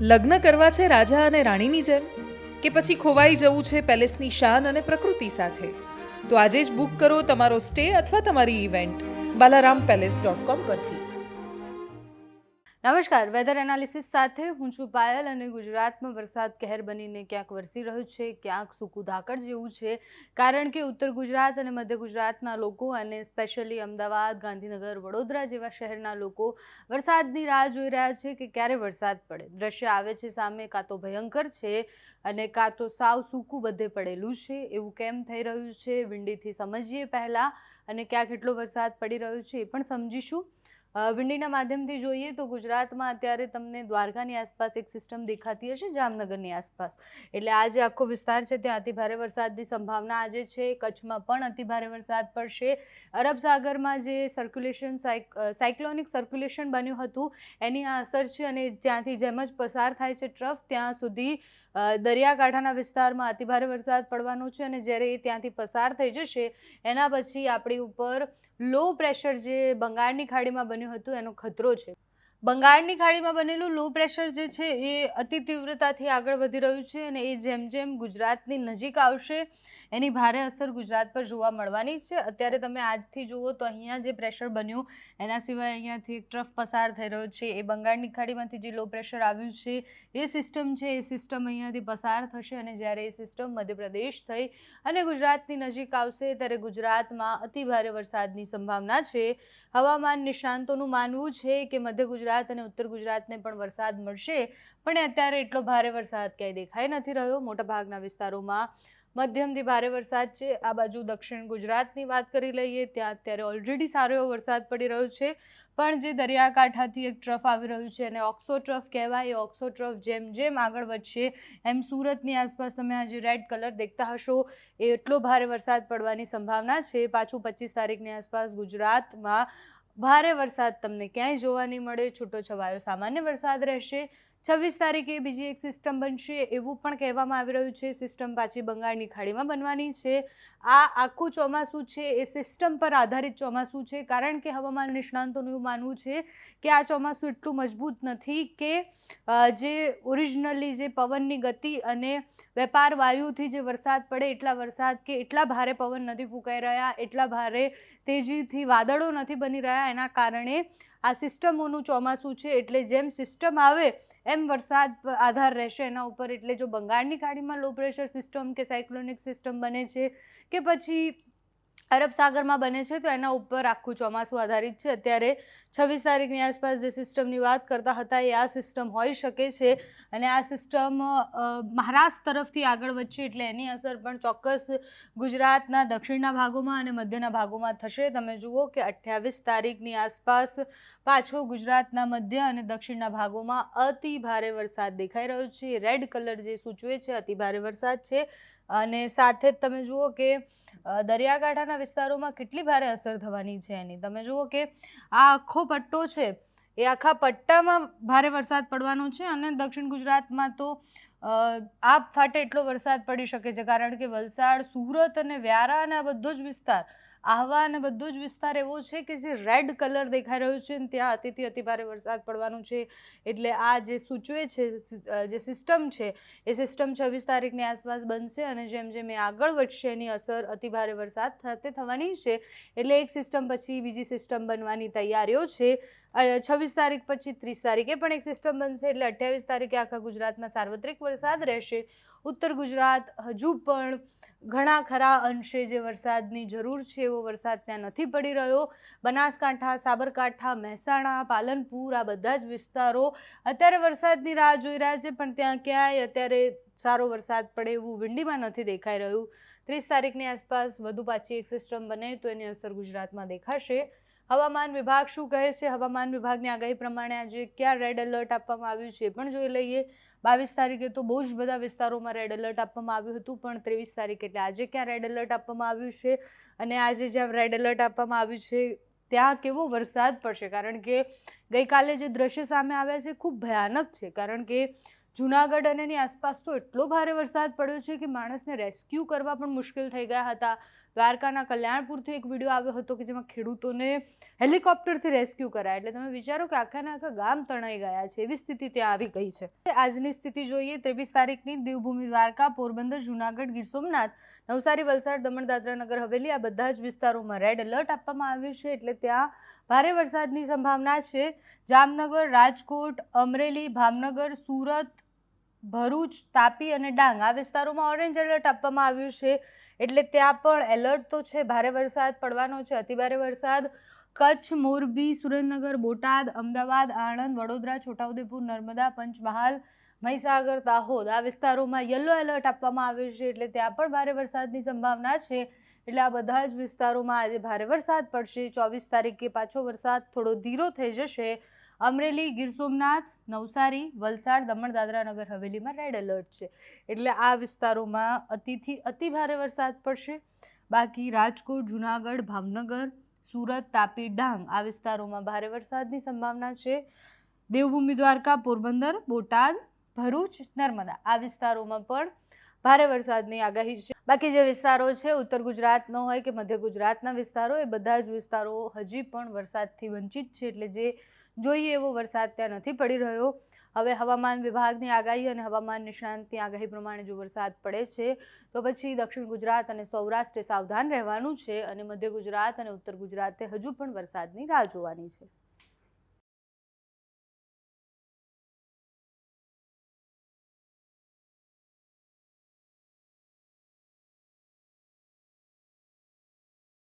લગ્ન કરવા છે રાજા અને રાણીની જેમ, કે પછી ખોવાઈ જવું છે પેલેસની શાન અને પ્રકૃતિ સાથે? તો આજે જ બુક કરો તમારો સ્ટે અથવા તમારી ઇવેન્ટ balarampalace.com પરથી. નમસ્કાર, વેધર એનાલિસિસ સાથે હું છું પાયલ અને ગુજરાતમાં વરસાદ કહેર બનીને ક્યાંક વરસી રહ્યો છે, ક્યાંક સૂકું ધાકડ જેવું છે. કારણ કે ઉત્તર ગુજરાત અને મધ્ય ગુજરાતના લોકો અને સ્પેશિયલી અમદાવાદ, ગાંધીનગર, વડોદરા જેવા શહેરના લોકો વરસાદની રાહ જોઈ રહ્યા છે કે ક્યારે વરસાદ પડે. દ્રશ્ય આવે છે સામે, કાં તો ભયંકર છે અને કાં તો સાવ સૂકું બધે પડેલું છે. એવું કેમ થઈ રહ્યું છે વિંડીથી સમજીએ પહેલાં, અને ક્યાં કેટલો વરસાદ પડી રહ્યો છે એ પણ સમજીશું. વિંડીના માધ્યમથી જોઈએ તો ગુજરાતમાં અત્યારે તમને દ્વારકાની આસપાસ એક સિસ્ટમ દેખાતી હશે, જામનગરની આસપાસ. એટલે આ જે આખો વિસ્તાર છે ત્યાં અતિભારે વરસાદની સંભાવના આજે છે. કચ્છમાં પણ અતિભારે વરસાદ પડશે. અરબ સાગરમાં જે સાયક્લોનિક સર્ક્યુલેશન બન્યું હતું એની આ અસર છે, અને ત્યાંથી જેમ જ પસાર થાય છે ટ્રફ, ત્યાં સુધી દરિયાકાંઠાના વિસ્તારમાં અતિભારે વરસાદ પડવાનો છે. અને જ્યારે એ ત્યાંથી પસાર થઈ જશે એના પછી આપણી ઉપર લો પ્રેશર જે બંગાળની ખાડીમાં બન્યું હતું એનો ખતરો છે. બંગાળની ખાડીમાં બનેલું લો પ્રેશર જે છે એ અતિ તીવ્રતાથી આગળ વધી રહ્યું છે, અને એ જેમ જેમ ગુજરાતની નજીક આવશે એની ભારે અસર ગુજરાત પર જોવા મળવાની છે. અત્યારે તમે આજથી જુઓ તો અહીંયા જે પ્રેશર બન્યું એના સિવાય અહીંયાથી એક ટ્રફ પસાર થઈ રહ્યો છે. એ બંગાળની ખાડીમાંથી જે લો પ્રેશર આવ્યું છે એ સિસ્ટમ છે, એ સિસ્ટમ અહીંયાથી પસાર થશે, અને જ્યારે એ સિસ્ટમ મધ્યપ્રદેશ થઈ અને ગુજરાતની નજીક આવશે ત્યારે ગુજરાતમાં અતિભારે વરસાદની સંભાવના છે. હવામાન નિષ્ણાંતોનું માનવું છે કે મધ્ય ગુજરાત અને ઉત્તર ગુજરાતને પણ વરસાદ મળશે, પણ અત્યારે એટલો ભારે વરસાદ ક્યાંય દેખાઈ નથી રહ્યો. મોટાભાગના વિસ્તારોમાં મધ્યમથી ભારે વરસાદ છે. આ બાજુ દક્ષિણ ગુજરાતની વાત કરી લઈએ, ત્યાં અત્યારે ઓલરેડી સારો એવો વરસાદ પડી રહ્યો છે, પણ જે દરિયાકાંઠાથી એક ટ્રફ આવી રહ્યું છે અને ઓક્સો ટ્રફ કહેવાય. એ ઓક્સો ટ્રફ જેમ જેમ આગળ વધશે એમ સુરતની આસપાસ તમે આ જે રેડ કલર દેખતા હશો એ એટલો ભારે વરસાદ પડવાની સંભાવના છે. પાછું 25 તારીખની આસપાસ ગુજરાતમાં ભારે વરસાદ તમને ક્યાંય જોવા નહીં મળે, છૂટો છવાયો સામાન્ય વરસાદ રહેશે. 26 તારીખે બીજી એક સિસ્ટમ બનશે એવું પણ કહેવામાં આવી રહ્યું છે. સિસ્ટમ પાછી બંગાળની ખાડીમાં બનવાની છે. આ આખું ચોમાસું છે એ સિસ્ટમ પર આધારિત ચોમાસું છે, કારણ કે હવામાન નિષ્ણાંતોનું એવું માનવું છે કે આ ચોમાસું એટલું મજબૂત નથી કે જે ઓરિજિનલી જે પવનની ગતિ અને વેપાર વાયુથી જે વરસાદ પડે એટલા વરસાદ કે એટલા ભારે પવન નથી ફૂંકાઈ રહ્યા, એટલા ભારે તેજીથી વાદળો નથી બની રહ્યા. એના કારણે આ સિસ્ટમોનું ચોમાસું છે. એટલે જેમ સિસ્ટમ આવે એમ વરસાદ આધાર રહેશે એના ઉપર. એટલે જો બંગાળની ખાડીમાં લો પ્રેશર સિસ્ટમ કે સાયક્લોનિક સિસ્ટમ બને છે કે પછી અરબ સાગરમાં બને છે તો એના ઉપર આખું ચોમાસું આધારિત છે. અત્યારે 26 તારીખની આસપાસ જે સિસ્ટમની વાત કરતા હતા એ આ સિસ્ટમ હોઈ શકે છે, અને આ સિસ્ટમ મહારાષ્ટ્ર તરફથી આગળ વધશે, એટલે એની અસર પણ ચોક્કસ ગુજરાતના દક્ષિણના ભાગોમાં અને મધ્યના ભાગોમાં થશે. તમે જુઓ કે 28 તારીખની આસપાસ પાછો ગુજરાતના મધ્ય અને દક્ષિણના ભાગોમાં અતિ ભારે વરસાદ દેખાઈ રહ્યો છે. રેડ કલર જે સૂચવે છે અતિ ભારે વરસાદ છે, અને સાથે જ તમે જુઓ કે દરિયાકાંઠાના વિસ્તારોમાં કેટલી ભારે અસર થવાની છે એની. તમે જુઓ કે આ આખો પટ્ટો છે એ આખા પટ્ટામાં ભારે વરસાદ પડવાનો છે, અને દક્ષિણ ગુજરાતમાં તો આબ ફાટે એટલો વરસાદ પડી શકે છે, કારણ કે વલસાડ, સુરત અને વ્યારા અને આ બધો જ વિસ્તાર, આહવા અને બધો જ વિસ્તાર એવો છે કે જે રેડ કલર દેખાઈ રહ્યો છે, અને ત્યાં અતિથી અતિભારે વરસાદ પડવાનું છે. એટલે આ જે સૂચવે છે જે સિસ્ટમ છે એ સિસ્ટમ 26 તારીખની આસપાસ બનશે, અને જેમ જેમ એ આગળ વધશે એની અસર અતિભારે વરસાદ સાથે થવાની છે. એટલે એક સિસ્ટમ પછી બીજી સિસ્ટમ બનવાની તૈયારીઓ છે. 26 તારીખ પછી 30 તારીખે પણ એક સિસ્ટમ બનશે, એટલે 28 તારીખે આખા ગુજરાતમાં સાર્વત્રિક વરસાદ રહેશે. ઉત્તર ગુજરાત હજુ પણ ઘણા ખરા અંશે જે વરસાદની જરૂર છે એવો વરસાદ ત્યાં નથી પડી રહ્યો. બનાસકાંઠા, સાબરકાંઠા, મહેસાણા, પાલનપુર આ બધા જ વિસ્તારો અત્યારે વરસાદની રાહ જોઈ રહ્યા છે, પણ ત્યાં ક્યાંય અત્યારે સારો વરસાદ પડે એવું વિંડીમાં નથી દેખાઈ રહ્યું. 30 તારીખની આસપાસ વધુ પાછી એક સિસ્ટમ બને તો એની અસર ગુજરાતમાં દેખાશે. હવામાન વિભાગ શું કહે છે? હવામાન વિભાગની આગાહી પ્રમાણે આજે ક્યાં રેડ એલર્ટ આપવામાં આવ્યું છે એ પણ જોઈ લઈએ. 22 તારીખે તો બહુ જ બધા વિસ્તારોમાં રેડ એલર્ટ આપવામાં આવ્યું હતું, પણ 23 તારીખ એટલે આજે ક્યાં રેડ એલર્ટ આપવામાં આવ્યું છે, અને આજે જ્યાં રેડ એલર્ટ આપવામાં આવ્યું છે ત્યાં કેવો વરસાદ પડશે? કારણ કે ગઈકાલે જે દ્રશ્ય સામે આવ્યા છે ખૂબ ભયાનક છે, કારણ કે જૂનાગઢ અને એની આસપાસ તો એટલો ભારે વરસાદ પડ્યો છે કે માણસને રેસ્ક્યુ કરવા પણ મુશ્કેલ થઈ ગયા હતા. દ્વારકાના કલ્યાણપુરથી એક વિડીયો આવ્યો હતો કે જેમાં ખેડૂતોને હેલિકોપ્ટરથી રેસ્ક્યુ કરાય. એટલે તમે વિચારો કે આખાના આખા ગામ તણાઈ ગયા છે, એવી સ્થિતિ ત્યાં આવી ગઈ છે. આજની સ્થિતિ જોઈએ 23 તારીખની. દેવભૂમિ દ્વારકા, પોરબંદર, જૂનાગઢ, ગીર સોમનાથ, નવસારી, વલસાડ, દમણ, દાદરા નગર હવેલી, આ બધા જ વિસ્તારોમાં રેડ એલર્ટ આપવામાં આવ્યું છે. એટલે ત્યાં ભારે વરસાદની સંભાવના છે. જામનગર, રાજકોટ, અમરેલી, ભાવનગર, સુરત, ભરૂચ, તાપી અને ડાંગ આ વિસ્તારોમાં ઓરેન્જ એલર્ટ આપવામાં આવ્યું છે. એટલે ત્યાં પણ એલર્ટ તો છે, ભારે વરસાદ પડવાનો છે, અતિભારે વરસાદ. કચ્છ, મોરબી, સુરેન્દ્રનગર, બોટાદ, અમદાવાદ, આણંદ, વડોદરા, છોટાઉદેપુર, નર્મદા, પંચમહાલ, મહીસાગર, દાહોદ આ વિસ્તારોમાં યલો એલર્ટ આપવામાં આવ્યું છે. એટલે ત્યાં પણ ભારે વરસાદની સંભાવના છે. એટલે આ બધા જ વિસ્તારોમાં આજે ભારે વરસાદ પડશે. 24 તારીખે પાછો વરસાદ થોડો ધીરો થઈ જશે. અમરેલી, ગીર સોમનાથ, નવસારી, વલસાડ, દમણ, દાદરા નગર હવેલીમાં રેડ એલર્ટ છે. એટલે આ વિસ્તારોમાં અતિથી અતિ ભારે વરસાદ પડશે. બાકી રાજકોટ, જૂનાગઢ, ભાવનગર, સુરત, તાપી, ડાંગ આ વિસ્તારોમાં ભારે વરસાદની સંભાવના છે. દેવભૂમિ દ્વારકા, પોરબંદર, બોટાદ, ભરૂચ, નર્મદા આ વિસ્તારોમાં પણ ભારે વરસાદની આગાહી છે. બાકી જે વિસ્તારો છે ઉત્તર ગુજરાતનો હોય કે મધ્ય ગુજરાતના વિસ્તારો, એ બધા જ વિસ્તારો હજી પણ વરસાદથી વંચિત છે. એટલે જે જોઈએ એવો વરસાદ ત્યાં નથી પડી રહ્યો. હવે હવામાન વિભાગની આગાહી અને હવામાન નિષ્ણાંતની આગાહી પ્રમાણે જો વરસાદ પડે છે તો પછી દક્ષિણ ગુજરાત અને સૌરાષ્ટ્રે સાવધાન રહેવાનું છે અને મધ્ય ગુજરાત અને ઉત્તર ગુજરાતે હજુ પણ વરસાદની રાહ જોવાની છે.